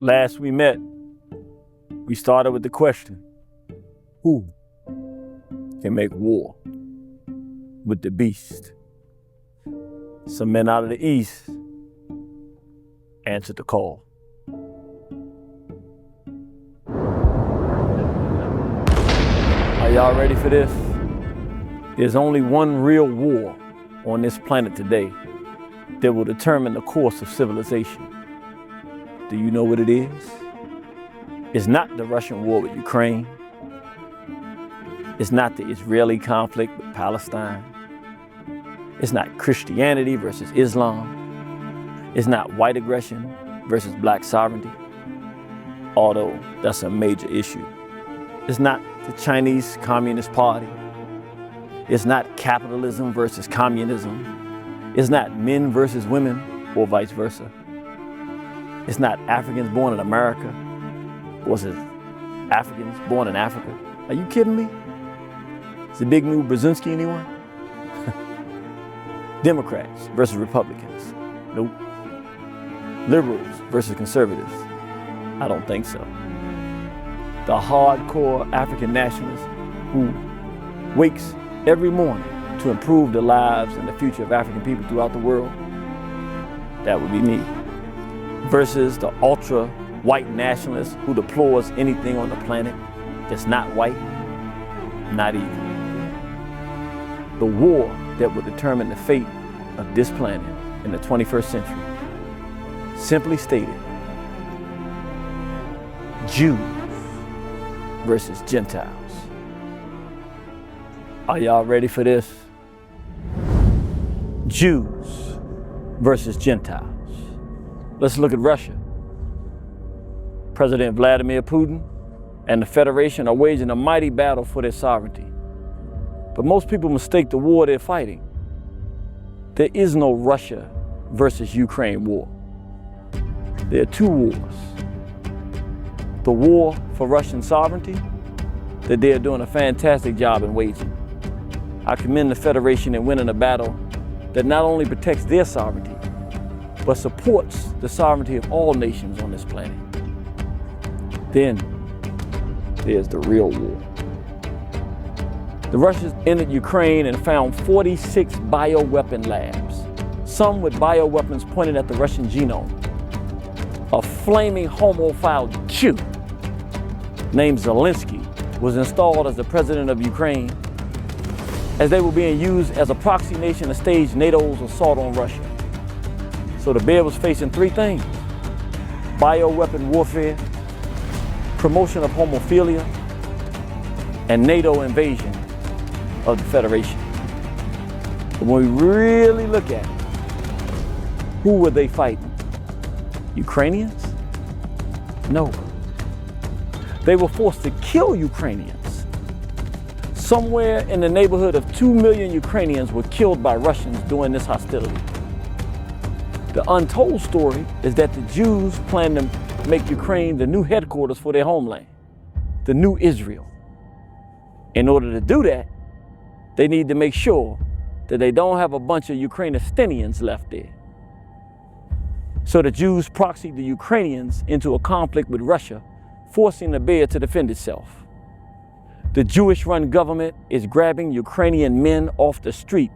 Last we met, we started with the question, who can make war with the beast? Some men out of the East answered the call. Are y'all ready for this? There's only one real war on this planet today that will determine the course of civilization. Do you know what it is? It's not the Russian war with Ukraine. It's not the Israeli conflict with Palestine. It's not Christianity versus Islam. It's not white aggression versus black sovereignty, although that's a major issue. It's not the Chinese Communist Party. It's not capitalism versus communism. It's not men versus women or vice versa. It's not Africans born in America versus Africans born in Africa. Are you kidding me? Is the big new Brzezinski anyone? Democrats versus Republicans. Nope. Liberals versus conservatives. I don't think so. The hardcore African nationalist who wakes every morning to improve the lives and the future of African people throughout the world, that would be me. Versus the ultra white nationalist who deplores anything on the planet that's not white, not evil. The war that will determine the fate of this planet in the 21st century, simply stated, Jews versus Gentiles. Are y'all ready for this? Jews versus Gentiles. Let's look at Russia. President Vladimir Putin and the Federation are waging a mighty battle for their sovereignty. But most people mistake the war they're fighting. There is no Russia versus Ukraine war. There are two wars. The war for Russian sovereignty that they are doing a fantastic job in waging. I commend the Federation in winning a battle that not only protects their sovereignty, but supports the sovereignty of all nations on this planet. Then there's the real war. The Russians entered Ukraine and found 46 bioweapon labs, some with bioweapons pointed at the Russian genome. A flaming homophile Jew named Zelensky was installed as the president of Ukraine as they were being used as a proxy nation to stage NATO's assault on Russia. So the bear was facing three things: bioweapon warfare, promotion of homophilia, and NATO invasion of the Federation. But when we really look at it, who were they fighting? Ukrainians? No. They were forced to kill Ukrainians. Somewhere in the neighborhood of 2 million Ukrainians were killed by Russians during this hostility. The untold story is that the Jews plan to make Ukraine the new headquarters for their homeland, the new Israel. In order to do that, they need to make sure that they don't have a bunch of Ukrainians left there. So the Jews proxied the Ukrainians into a conflict with Russia, forcing the bear to defend itself. The Jewish-run government is grabbing Ukrainian men off the street,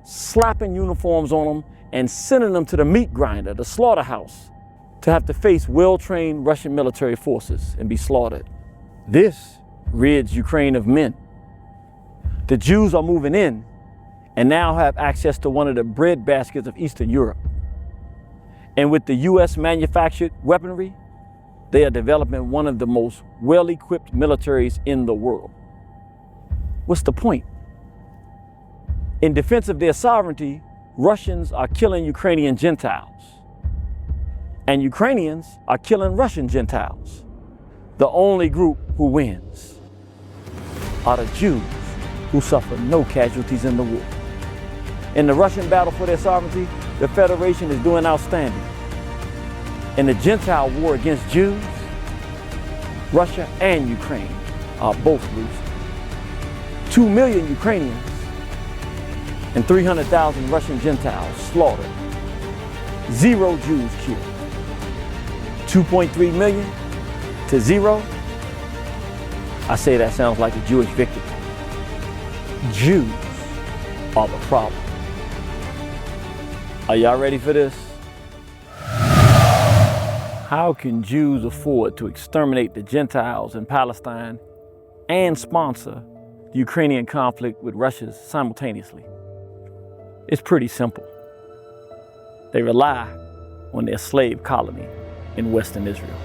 slapping uniforms on them, and sending them to the meat grinder, the slaughterhouse, to have to face well-trained Russian military forces and be slaughtered. This rids Ukraine of men. The Jews are moving in and now have access to one of the bread baskets of Eastern Europe. And with the US manufactured weaponry, they are developing one of the most well-equipped militaries in the world. What's the point? In defense of their sovereignty, Russians are killing Ukrainian Gentiles. And Ukrainians are killing Russian Gentiles. The only group who wins are the Jews, who suffer no casualties in the war. In the Russian battle for their sovereignty, the Federation is doing outstanding. In the Gentile war against Jews, Russia and Ukraine are both losing. 2 million Ukrainians and 300,000 Russian Gentiles slaughtered. 0 Jews killed. 2.3 million to 0, I say that sounds like a Jewish victory. Jews are the problem. Are y'all ready for this? How can Jews afford to exterminate the Gentiles in Palestine and sponsor the Ukrainian conflict with Russia simultaneously? It's pretty simple. They rely on their slave colony in Western Israel.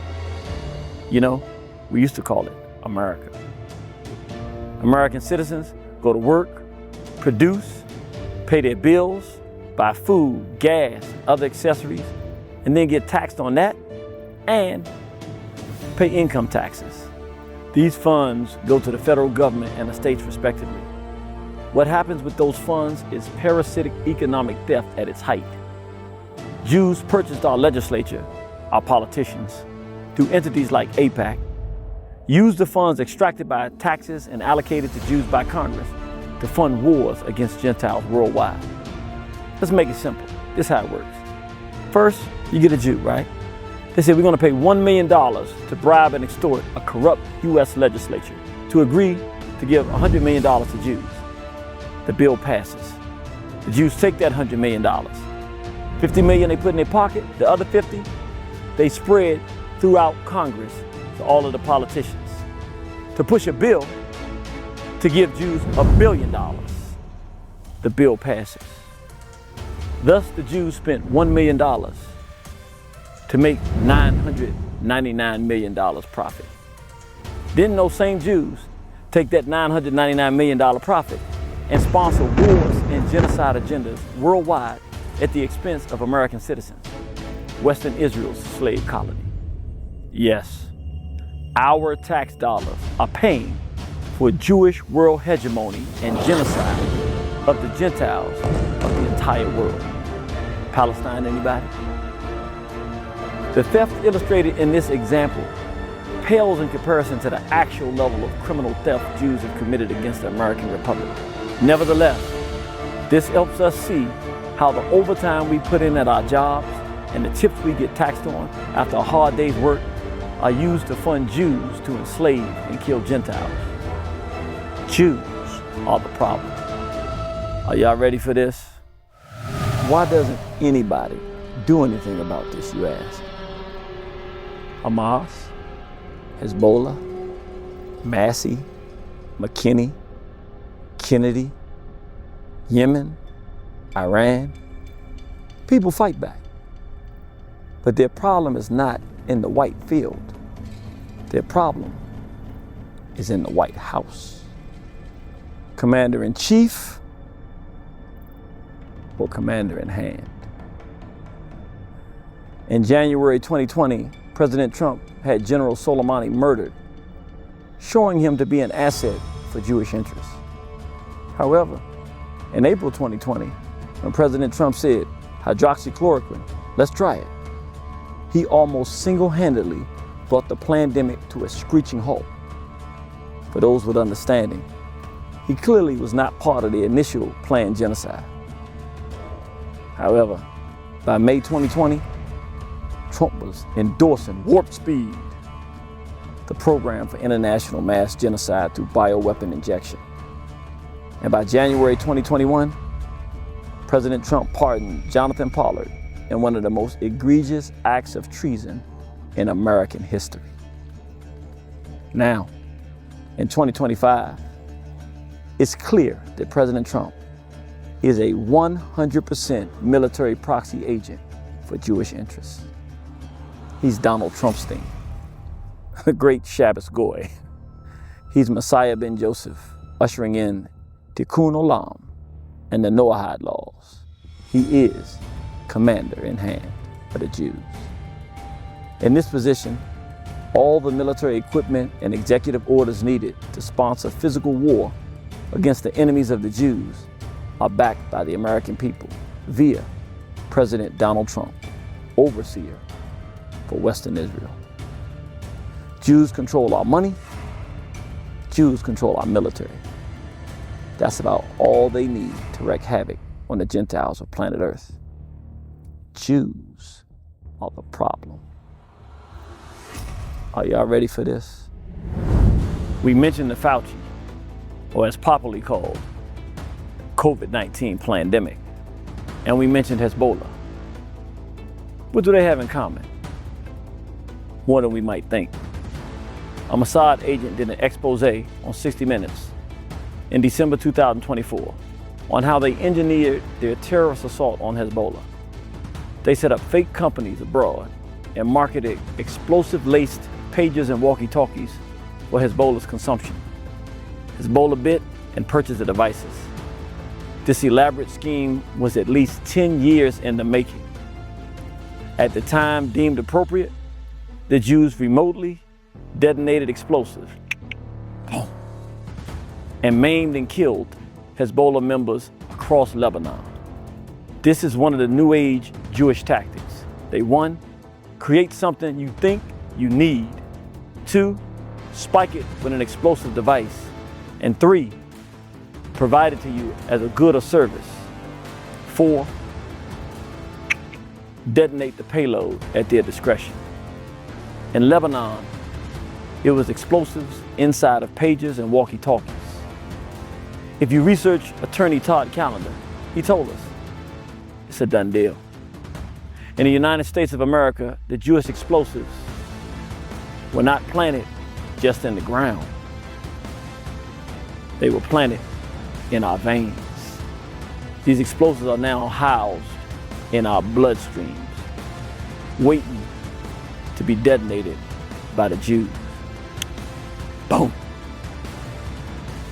You know, we used to call it America. American citizens go to work, produce, pay their bills, buy food, gas, other accessories, and then get taxed on that and pay income taxes. These funds go to the federal government and the states respectively. What happens with those funds is parasitic economic theft at its height. Jews purchased our legislature, our politicians, through entities like AIPAC, used the funds extracted by taxes and allocated to Jews by Congress to fund wars against Gentiles worldwide. Let's make it simple. This is how it works. First, you get a Jew, right? They say we're going to pay $1 million to bribe and extort a corrupt U.S. legislature to agree to give $100 million to Jews. The bill passes. The Jews take that $100 million. $50 million they put in their pocket, the other 50 they spread throughout Congress to all of the politicians to push a bill to give Jews $1 billion. The bill passes. Thus, the Jews spent $1 million to make $999 million profit. Then those same Jews take that $999 million profit and sponsor wars and genocide agendas worldwide at the expense of American citizens, Western Israel's slave colony. Yes, our tax dollars are paying for Jewish world hegemony and genocide of the Gentiles of the entire world. Palestine, anybody? The theft illustrated in this example pales in comparison to the actual level of criminal theft Jews have committed against the American Republic. Nevertheless, this helps us see how the overtime we put in at our jobs and the tips we get taxed on after a hard day's work are used to fund Jews to enslave and kill Gentiles. Jews are the problem. Are y'all ready for this? Why doesn't anybody do anything about this, you ask? Hamas, Hezbollah, Massey, McKinney, Kennedy, Yemen, Iran. People fight back. But their problem is not in the white field. Their problem is in the White House. Commander-in-chief or commander-in-hand. In January 2020, President Trump had General Soleimani murdered, showing him to be an asset for Jewish interests. However, in April 2020, when President Trump said, hydroxychloroquine, let's try it, he almost single-handedly brought the pandemic to a screeching halt. For those with understanding, he clearly was not part of the initial planned genocide. However, by May 2020, Trump was endorsing Warp Speed, the program for international mass genocide through bioweapon injection. And by January 2021, President Trump pardoned Jonathan Pollard in one of the most egregious acts of treason in American history. Now, in 2025, it's clear that President Trump is a 100% military proxy agent for Jewish interests. He's Donald Trumpstein, the great Shabbos Goy. He's Messiah ben Joseph, ushering in Tikkun Olam and the Noahide laws. He is commander-in-hand for the Jews. In this position, all the military equipment and executive orders needed to sponsor physical war against the enemies of the Jews are backed by the American people via President Donald Trump, overseer for Western Israel. Jews control our money. Jews control our military. That's about all they need to wreak havoc on the Gentiles of planet Earth. Jews are the problem. Are y'all ready for this? We mentioned the Fauci, or as popularly called, COVID-19 pandemic, and we mentioned Hezbollah. What do they have in common? More than we might think. A Mossad agent did an expose on 60 Minutes in December 2024 on how they engineered their terrorist assault on Hezbollah. They set up fake companies abroad and marketed explosive-laced pagers and walkie-talkies for Hezbollah's consumption. Hezbollah bit and purchased the devices. This elaborate scheme was at least 10 years in the making. At the time deemed appropriate, the Jews remotely detonated explosives and maimed and killed Hezbollah members across Lebanon. This is one of the New Age Jewish tactics. They 1, create something you think you need. 2, spike it with an explosive device. And 3, provide it to you as a good or service. 4, detonate the payload at their discretion. In Lebanon, it was explosives inside of pagers and walkie-talkies. If you research attorney Todd Callender, he told us it's a done deal. In the United States of America, the Jewish explosives were not planted just in the ground. They were planted in our veins. These explosives are now housed in our bloodstreams, waiting to be detonated by the Jews. Boom.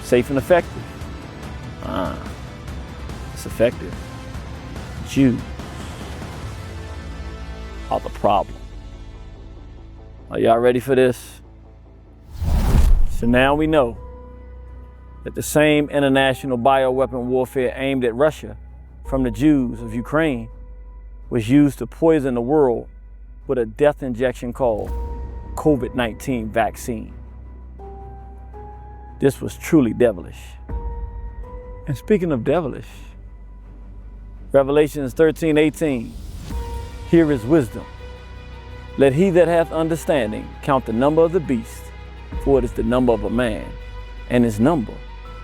Safe and effective. It's effective. Jews are the problem. Are y'all ready for this? So now we know that the same international bioweapon warfare aimed at Russia from the Jews of Ukraine was used to poison the world with a death injection called COVID-19 vaccine. This was truly devilish. And speaking of devilish, Revelations 13:18, here is wisdom. Let he that hath understanding count the number of the beast, for it is the number of a man, and his number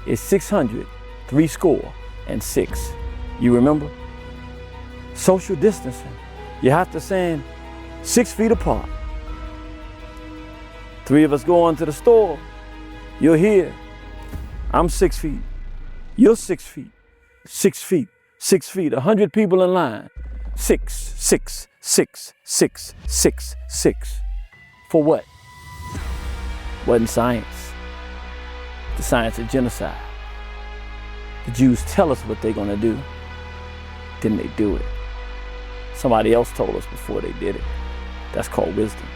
is 666. You remember? Social distancing. You have to stand 6 feet apart. 3 of us go into the store. You're here. I'm 6 feet. You're 6 feet. 6 feet. 6 feet. 100 people in line. 6, 6, 6, 6, 6, 6. For what? Wasn't science. The science of genocide. The Jews tell us what they're going to do. Then they do it. Somebody else told us before they did it. That's called wisdom.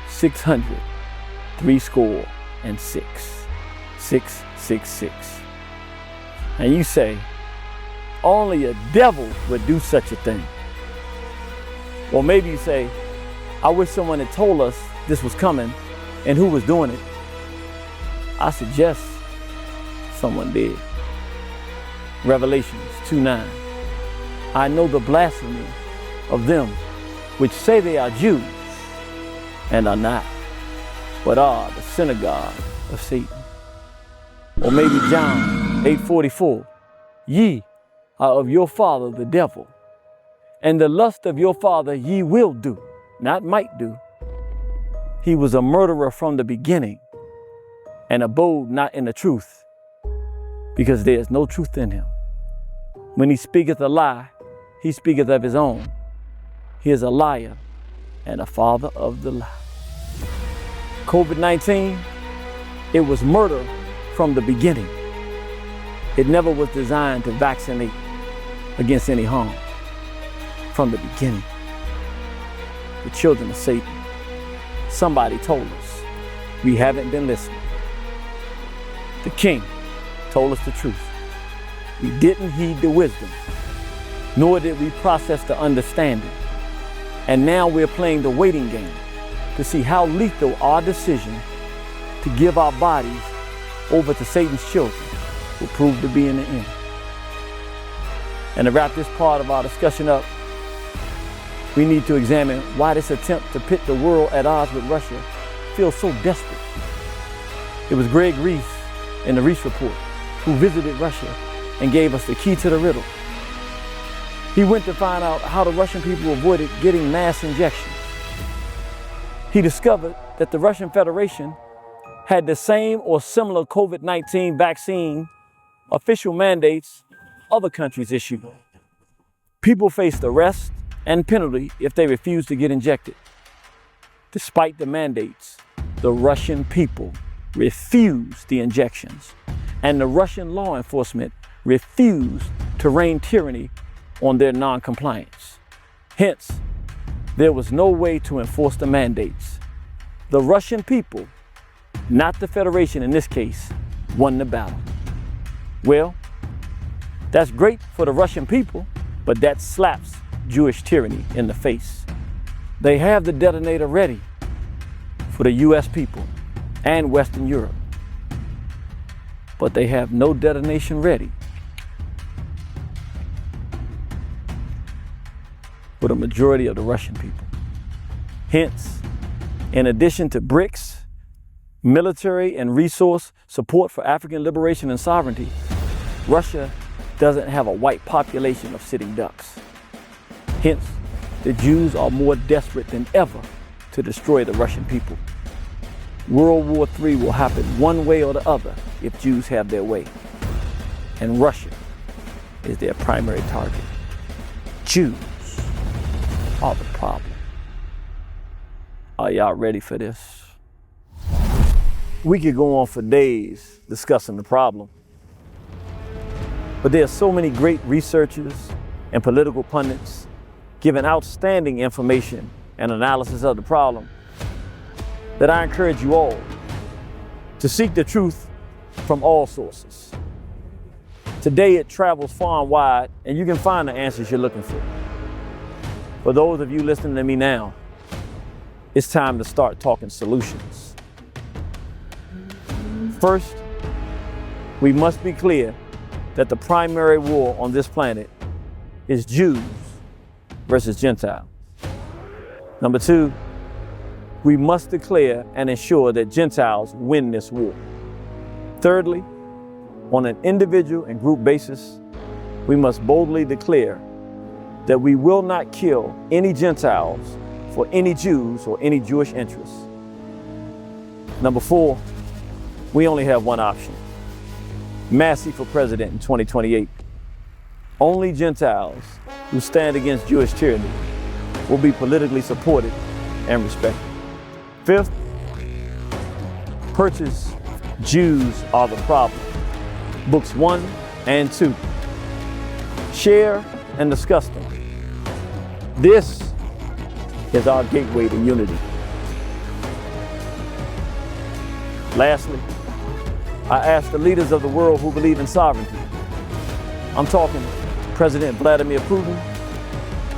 666. 666. And you say, only a devil would do such a thing. Or maybe you say, I wish someone had told us this was coming and who was doing it. I suggest someone did. Revelations 2:9. I know the blasphemy of them which say they are Jews and are not, but are the synagogue of Satan. Or maybe John 8:44. Ye are of your father the devil, and the lust of your father ye will do, not might do. He was a murderer from the beginning, and abode not in the truth, because there is no truth in him. When he speaketh a lie, he speaketh of his own. He is a liar and a father of the lie. COVID-19, it was murder from the beginning. It never was designed to vaccinate against any harm. From the beginning, the children of Satan. Somebody told us we haven't been listening. The king told us the truth. We didn't heed the wisdom, nor did we process the understanding. And now we're playing the waiting game to see how lethal our decision to give our bodies over to Satan's children will prove to be in the end. And to wrap this part of our discussion up, we need to examine why this attempt to pit the world at odds with Russia feel so desperate? It was Greg Reese in the Reese Report who visited Russia and gave us the key to the riddle. He went to find out how the Russian people avoided getting mass injections. He discovered that the Russian Federation had the same or similar COVID-19 vaccine official mandates other countries issued. People faced arrest and penalty if they refused to get injected. Despite the mandates, the Russian people refused the injections, and the Russian law enforcement refused to rain tyranny on their non-compliance. Hence, there was no way to enforce the mandates. The Russian people, not the Federation in this case, won the battle. Well, that's great for the Russian people, but that slaps Jewish tyranny in the face. They have the detonator ready for the US people and Western Europe, but they have no detonation ready for the majority of the Russian people. Hence, in addition to BRICS, military and resource support for African liberation and sovereignty, Russia doesn't have a white population of sitting ducks. Hence, the Jews are more desperate than ever to destroy the Russian people. World War III will happen one way or the other if Jews have their way. And Russia is their primary target. Jews are the problem. Are y'all ready for this? We could go on for days discussing the problem. But there are so many great researchers and political pundits giving outstanding information and analysis of the problem that I encourage you all to seek the truth from all sources. Today it travels far and wide, and you can find the answers you're looking for. For those of you listening to me now, it's time to start talking solutions. First, we must be clear that the primary war on this planet is Jews versus Gentiles. Number two, we must declare and ensure that Gentiles win this war. Thirdly, on an individual and group basis, we must boldly declare that we will not kill any Gentiles for any Jews or any Jewish interests. Number four, we only have one option: Massey for president in 2028. Only Gentiles who stand against Jewish tyranny will be politically supported and respected. Fifth, purchase Jews Are the Problem, books 1 and 2. Share and discuss them. This is our gateway to unity. Lastly, I ask the leaders of the world who believe in sovereignty. I'm talking President Vladimir Putin,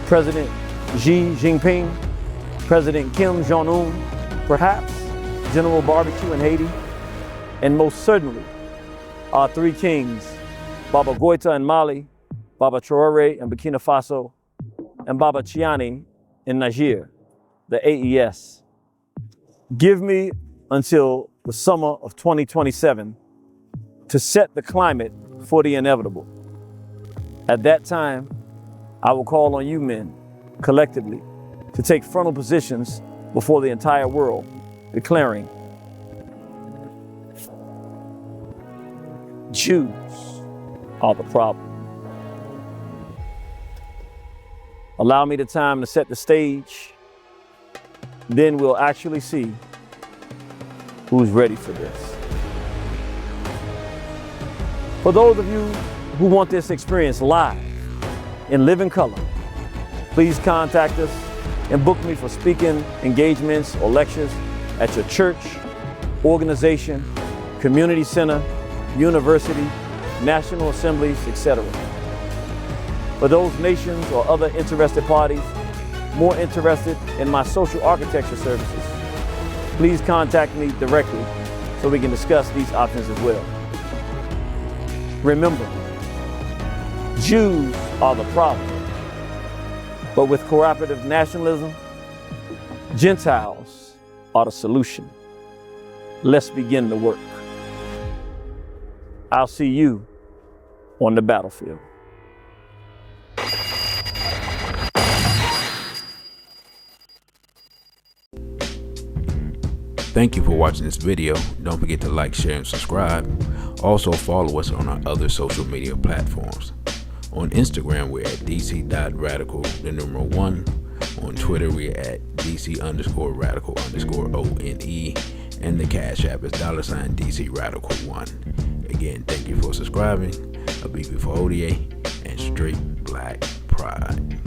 President Xi Jinping, President Kim Jong-un, perhaps General Barbecue in Haiti, and most certainly our three kings, Baba Goita in Mali, Baba Traore in Burkina Faso, and Baba Chiani in Niger, the AES. Give me until the summer of 2027 to set the climate for the inevitable. At that time, I will call on you men, collectively, to take frontal positions before the entire world, declaring, Jews are the problem. Allow me the time to set the stage, then we'll actually see who's ready for this. For those of you who want this experience live, in living color, please contact us and book me for speaking engagements or lectures at your church, organization, community center, university, national assemblies, etc. For those nations or other interested parties more interested in my social architecture services, please contact me directly so we can discuss these options as well. Remember, Jews are the problem, but with cooperative nationalism, Gentiles are the solution. Let's begin the work. I'll see you on the battlefield. Thank you for watching this video. Don't forget to like, share, and subscribe. Also follow us on our other social media platforms. On Instagram, we're at dc.radical1. On Twitter, we're at dc_radical_ONE. And the Cash App is $DCRadical1. Again, thank you for subscribing. Abibi for ODA and straight black pride.